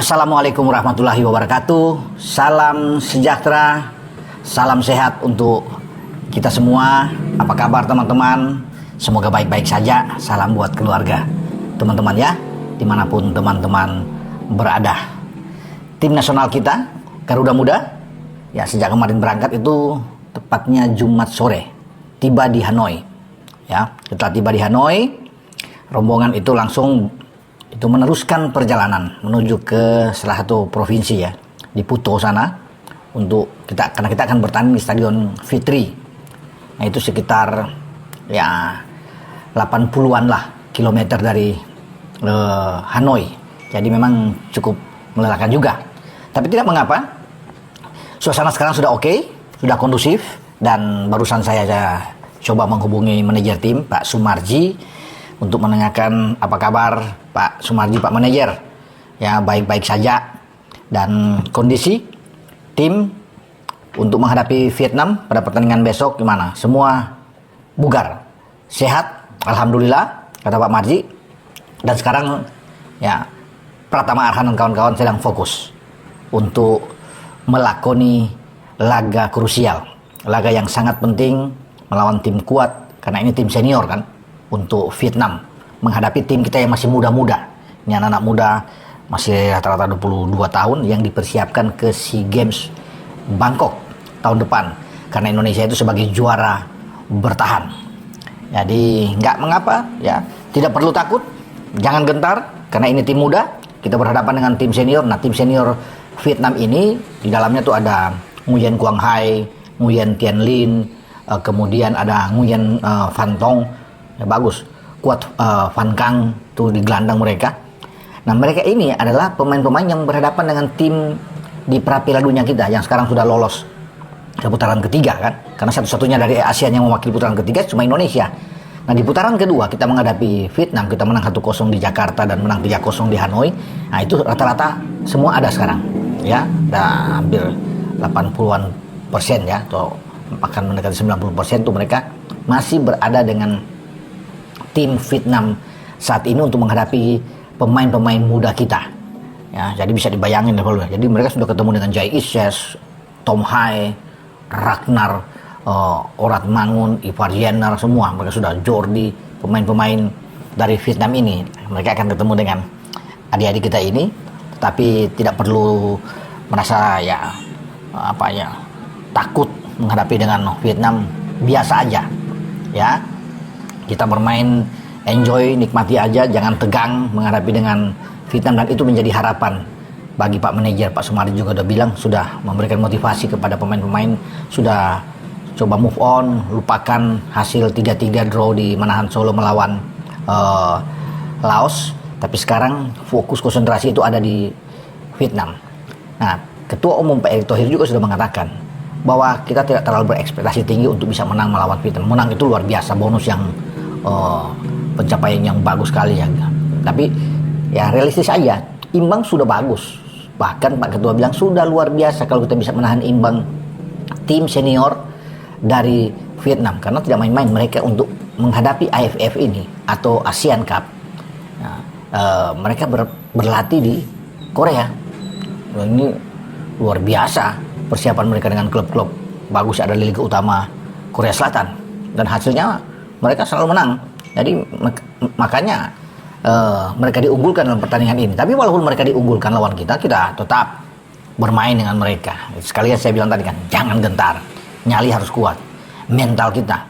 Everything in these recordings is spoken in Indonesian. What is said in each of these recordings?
Assalamualaikum warahmatullahi wabarakatuh. Salam sejahtera, salam sehat untuk kita semua. Apa kabar teman-teman? Semoga baik-baik saja. Salam buat keluarga teman-teman ya, dimanapun teman-teman berada. Tim nasional kita, Garuda Muda, ya sejak kemarin berangkat itu tepatnya Jumat sore tiba di Hanoi. Ya, setelah tiba di Hanoi, rombongan itu langsung meneruskan perjalanan menuju ke salah satu provinsi ya, di Puto sana, karena kita akan bertanding di Stadion Fitri. Nah, itu sekitar ya 80-an lah kilometer dari Hanoi. Jadi memang cukup melelahkan juga. Tapi tidak mengapa. Suasana sekarang sudah oke, sudah kondusif, dan barusan saya coba menghubungi manajer tim Pak Sumarji untuk menanyakan apa kabar Pak Sumarji, Pak Manajer. Ya, baik-baik saja. Dan kondisi tim untuk menghadapi Vietnam pada pertandingan besok gimana? Semua bugar, sehat, alhamdulillah, kata Pak Marji. Dan sekarang ya Pratama Arhan dan kawan-kawan sedang fokus untuk melakoni laga krusial, laga yang sangat penting melawan tim kuat, karena ini tim senior kan, untuk Vietnam menghadapi tim kita yang masih muda-muda. Ini anak-anak muda masih rata-rata 22 tahun yang dipersiapkan ke SEA Games Bangkok tahun depan, karena Indonesia itu sebagai juara bertahan. Jadi nggak mengapa ya, tidak perlu takut, jangan gentar, karena ini tim muda, kita berhadapan dengan tim senior. Nah, tim senior Vietnam ini di dalamnya tuh ada Nguyen Quang Hai, Nguyen Tien Linh, kemudian ada Nguyen Van Tong, ya bagus, kuat, Van Kang tuh di gelandang mereka. Nah, mereka ini adalah pemain-pemain yang berhadapan dengan tim di pra-piala dunia kita yang sekarang sudah lolos ke putaran ketiga kan, karena satu-satunya dari Asia yang mewakili putaran ketiga cuma Indonesia. Nah, di putaran kedua kita menghadapi Vietnam, kita menang 1-0 di Jakarta dan menang 3-0 di Hanoi. Nah, itu rata-rata semua ada sekarang ya, udah hampir 80% ya, atau akan mendekati 90% tuh mereka masih berada dengan tim Vietnam saat ini untuk menghadapi pemain-pemain muda kita. Ya, jadi bisa dibayangin ya. Jadi mereka sudah ketemu dengan Jai Ises, Tom Hai, Ragnar, Orat Mangun, Ivar Jenner, semua mereka sudah. Jordi, pemain-pemain dari Vietnam ini, mereka akan ketemu dengan adik-adik kita ini, tapi tidak perlu merasa takut menghadapi dengan Vietnam, biasa aja ya. Kita bermain, enjoy, nikmati aja, jangan tegang menghadapi dengan Vietnam. Dan itu menjadi harapan bagi Pak Manajer. Pak Sumarji juga udah bilang, sudah memberikan motivasi kepada pemain-pemain, sudah coba move on, lupakan hasil 3-3 draw di Manahan Solo melawan Laos, tapi sekarang fokus konsentrasi itu ada di Vietnam. Nah, Ketua Umum Pak Erick Thohir juga sudah mengatakan bahwa kita tidak terlalu berekspektasi tinggi untuk bisa menang melawan Vietnam. Menang itu luar biasa, bonus yang pencapaian yang bagus sekali ya. Tapi ya realistis aja, imbang sudah bagus. Bahkan Pak Ketua bilang sudah luar biasa kalau kita bisa menahan imbang tim senior dari Vietnam, karena tidak main-main mereka untuk menghadapi AFF ini atau ASEAN Cup. Nah, mereka berlatih di Korea. Ini luar biasa persiapan mereka dengan klub-klub bagus ada di Liga Utama Korea Selatan, dan hasilnya mereka selalu menang. Jadi makanya mereka diunggulkan dalam pertandingan ini. Tapi walaupun mereka diunggulkan lawan kita, kita tetap bermain dengan mereka. Sekalian saya bilang tadi kan, jangan gentar, nyali harus kuat. Mental kita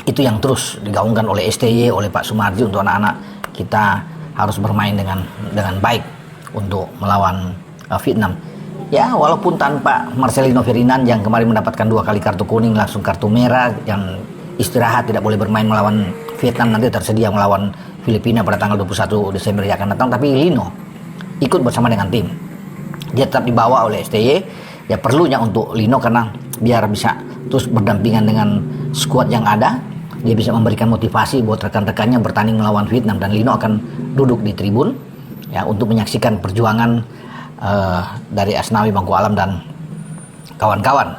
itu yang terus digaungkan oleh STY, oleh Pak Sumarji untuk anak-anak kita, harus bermain dengan baik untuk melawan Vietnam. Ya, walaupun tanpa Marcelino Ferdinand yang kemarin mendapatkan 2 kali kartu kuning, langsung kartu merah, yang istirahat, tidak boleh bermain melawan Vietnam, nanti tersedia melawan Filipina pada tanggal 21 Desember yang akan datang. Tapi Lino ikut bersama dengan tim, dia tetap dibawa oleh STY. Ya, perlunya untuk Lino, karena biar bisa terus berdampingan dengan skuad yang ada, dia bisa memberikan motivasi buat rekan-rekannya bertanding melawan Vietnam. Dan Lino akan duduk di tribun ya untuk menyaksikan perjuangan dari Asnawi Bangku Alam dan kawan-kawan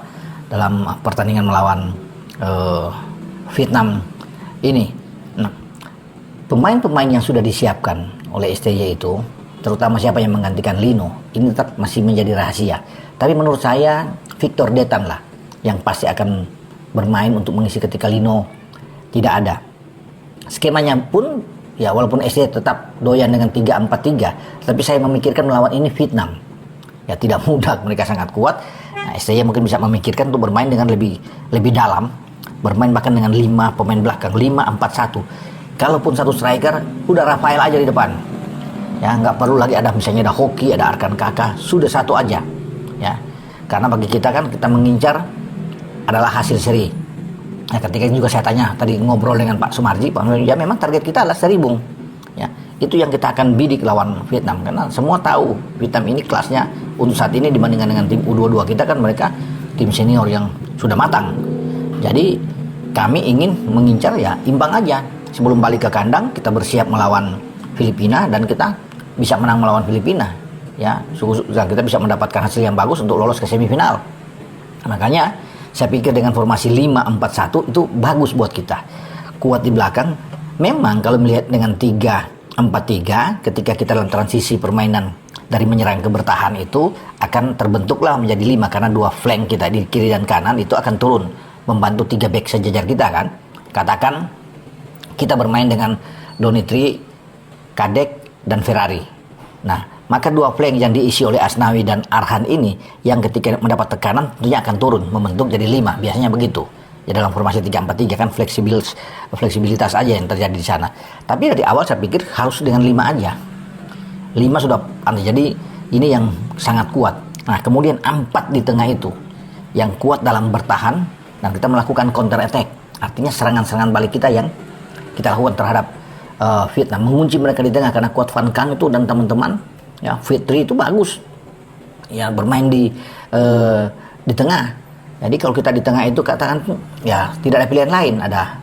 dalam pertandingan melawan Vietnam ini. Nah, pemain-pemain yang sudah disiapkan oleh STY itu terutama siapa yang menggantikan Lino, ini tetap masih menjadi rahasia. Tapi menurut saya Victor Detan lah yang pasti akan bermain untuk mengisi ketika Lino tidak ada. Skemanya pun ya walaupun SC tetap doyan dengan 3-4-3, tapi saya memikirkan melawan ini Vietnam. Ya tidak mudah, mereka sangat kuat. Nah, SC mungkin bisa memikirkan untuk bermain dengan lebih dalam, bermain bahkan dengan 5 pemain belakang, 5-4-1. Kalaupun satu striker, udah Rafael aja di depan. Ya nggak perlu lagi ada misalnya ada Hoki, ada Arkan Kakak, sudah satu aja. Ya, karena bagi kita kan kita mengincar adalah hasil seri. Nah, ketika juga saya tanya tadi ngobrol dengan Pak Sumarji, ya memang target kita adalah seri, Bung. Ya, itu yang kita akan bidik lawan Vietnam, karena semua tahu Vietnam ini kelasnya untuk saat ini dibandingkan dengan tim U22 kita kan mereka tim senior yang sudah matang. Jadi kami ingin mengincar ya imbang aja. Sebelum balik ke kandang kita bersiap melawan Filipina dan kita bisa menang melawan Filipina. Ya, kita bisa mendapatkan hasil yang bagus untuk lolos ke semifinal. Makanya saya pikir dengan formasi 5-4-1 itu bagus buat kita. Kuat di belakang. Memang kalau melihat dengan 3-4-3 ketika kita dalam transisi permainan dari menyerang ke bertahan itu akan terbentuklah menjadi 5 karena dua flank kita di kiri dan kanan itu akan turun membantu 3 back sejajar kita kan. Katakan kita bermain dengan Donitri, Kadek dan Ferrari. Nah, maka dua flank yang diisi oleh Asnawi dan Arhan ini yang ketika mendapat tekanan tentunya akan turun membentuk jadi 5, biasanya begitu. Ya dalam formasi 3-4-3 kan fleksibilitas aja yang terjadi di sana. Tapi dari awal saya pikir harus dengan 5 aja. 5 sudah aneh, jadi ini yang sangat kuat. Nah, kemudian 4 di tengah itu yang kuat dalam bertahan dan kita melakukan counter attack. Artinya serangan-serangan balik kita yang kita lakukan terhadap Vietnam, mengunci mereka di tengah karena kuat Van Kang itu dan teman-teman. Ya, Fitri itu bagus. Ya, bermain di tengah. Jadi kalau kita di tengah itu katakan ya tidak ada pilihan lain, ada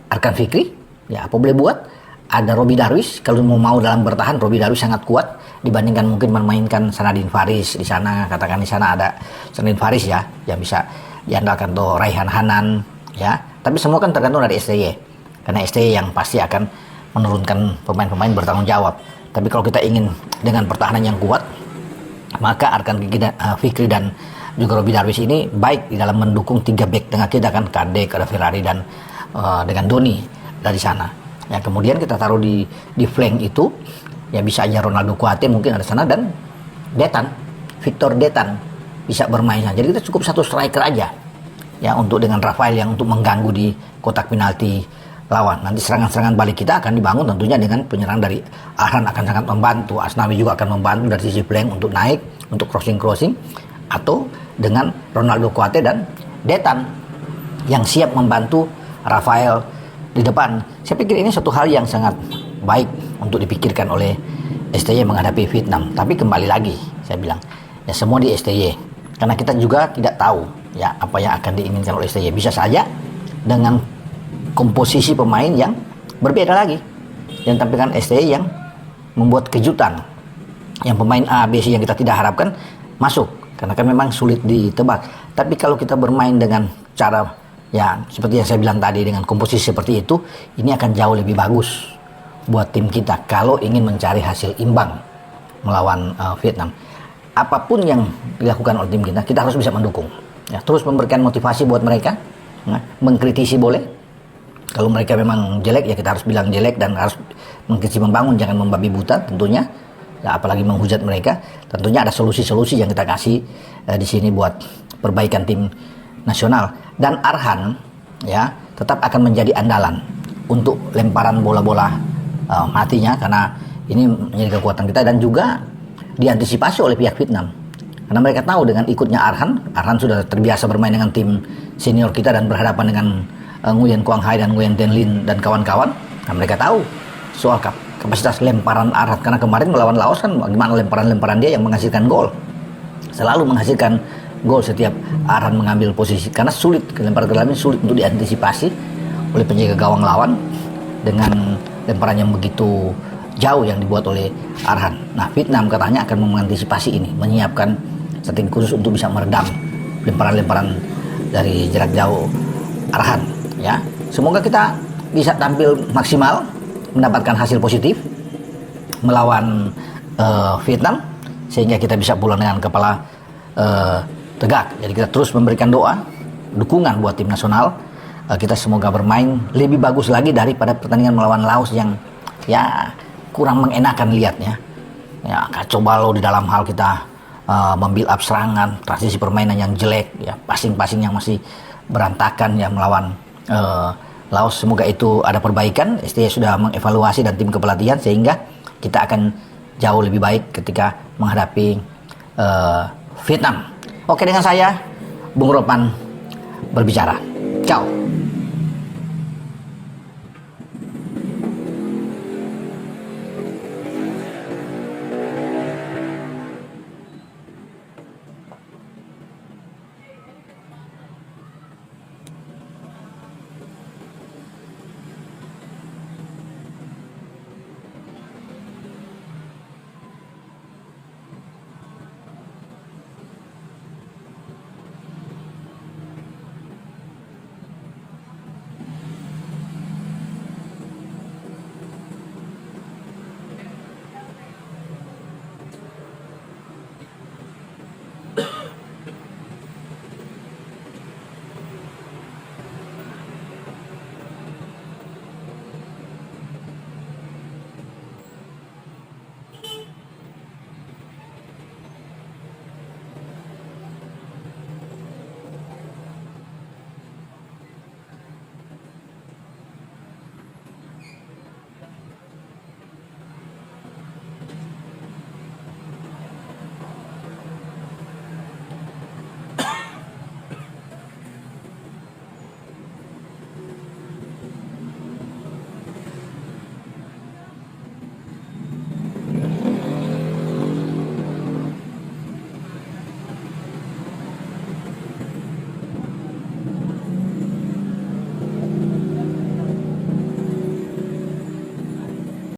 Arkan Fikri, ya apa boleh buat, ada Robi Darwis kalau mau dalam bertahan. Robi Darwis sangat kuat dibandingkan mungkin memainkan Sanadin Faris di sana, katakan di sana ada Sanadin Faris ya yang bisa diandalkan tuh Raihan Hanan ya. Tapi semua kan tergantung dari STY. Karena STY yang pasti akan menurunkan pemain-pemain bertanggung jawab. Tapi kalau kita ingin dengan pertahanan yang kuat, maka Arkan Fikri dan juga Robi Darwis ini baik di dalam mendukung 3 back tengah kita kan, Kadek, ada Ferrari dan dengan Doni dari sana. Ya, kemudian kita taruh di flank itu ya bisa aja Ronaldo Kuate mungkin ada sana dan Detan, Victor Detan bisa bermain. Jadi kita cukup satu striker aja ya untuk dengan Rafael yang untuk mengganggu di kotak penalti lawan. Nanti serangan-serangan balik kita akan dibangun tentunya dengan penyerang dari Arhan akan sangat membantu, Asnawi juga akan membantu dari sisi flank untuk naik, untuk crossing atau dengan Ronaldo Kuate dan Detan yang siap membantu Rafael di depan. Saya pikir ini satu hal yang sangat baik untuk dipikirkan oleh STY menghadapi Vietnam. Tapi kembali lagi saya bilang ya semua di STY karena kita juga tidak tahu ya apa yang akan diinginkan oleh STY. Bisa saja dengan komposisi pemain yang berbeda lagi yang tampilkan STY yang membuat kejutan, yang pemain A, B, C yang kita tidak harapkan masuk. Karena kan memang sulit ditebak. Tapi kalau kita bermain dengan cara ya seperti yang saya bilang tadi dengan komposisi seperti itu, ini akan jauh lebih bagus buat tim kita kalau ingin mencari hasil imbang melawan Vietnam. Apapun yang dilakukan oleh tim kita harus bisa mendukung. Ya, terus memberikan motivasi buat mereka, mengkritisi boleh. Kalau mereka memang jelek ya kita harus bilang jelek dan harus mengkritisi, membangun, jangan membabi buta tentunya. Ya, apalagi menghujat mereka, tentunya ada solusi-solusi yang kita kasih di sini buat perbaikan tim nasional. Dan Arhan ya tetap akan menjadi andalan untuk lemparan bola-bola matinya karena ini menjadi kekuatan kita dan juga diantisipasi oleh pihak Vietnam. Karena mereka tahu dengan ikutnya Arhan sudah terbiasa bermain dengan tim senior kita dan berhadapan dengan Nguyen Quang Hai dan Nguyen Ten Lin dan kawan-kawan. Nah, mereka tahu soal kapasitas lemparan Arhan karena kemarin melawan Laos kan bagaimana lemparan-lemparan dia yang menghasilkan gol. Selalu menghasilkan gol setiap Arhan mengambil posisi karena sulit, lemparan ke dalam ini sulit untuk diantisipasi oleh penjaga gawang lawan dengan lemparan yang begitu jauh yang dibuat oleh Arhan. Nah, Vietnam katanya akan mengantisipasi ini, menyiapkan strategi khusus untuk bisa meredam lemparan-lemparan dari jarak jauh Arhan ya. Semoga kita bisa tampil maksimal, mendapatkan hasil positif melawan Vietnam, sehingga kita bisa pulang dengan kepala tegak. Jadi kita terus memberikan doa, dukungan buat tim nasional. Kita semoga bermain lebih bagus lagi daripada pertandingan melawan Laos yang ya kurang mengenakan lihatnya. Ya, kacau balau di dalam hal kita membuild up serangan, transisi permainan yang jelek, ya passing yang masih berantakan ya melawan Laos. Semoga itu ada perbaikan. STY sudah mengevaluasi dan tim kepelatihan sehingga kita akan jauh lebih baik ketika menghadapi Vietnam. Oke, dengan saya Bung Ropan berbicara. Ciao.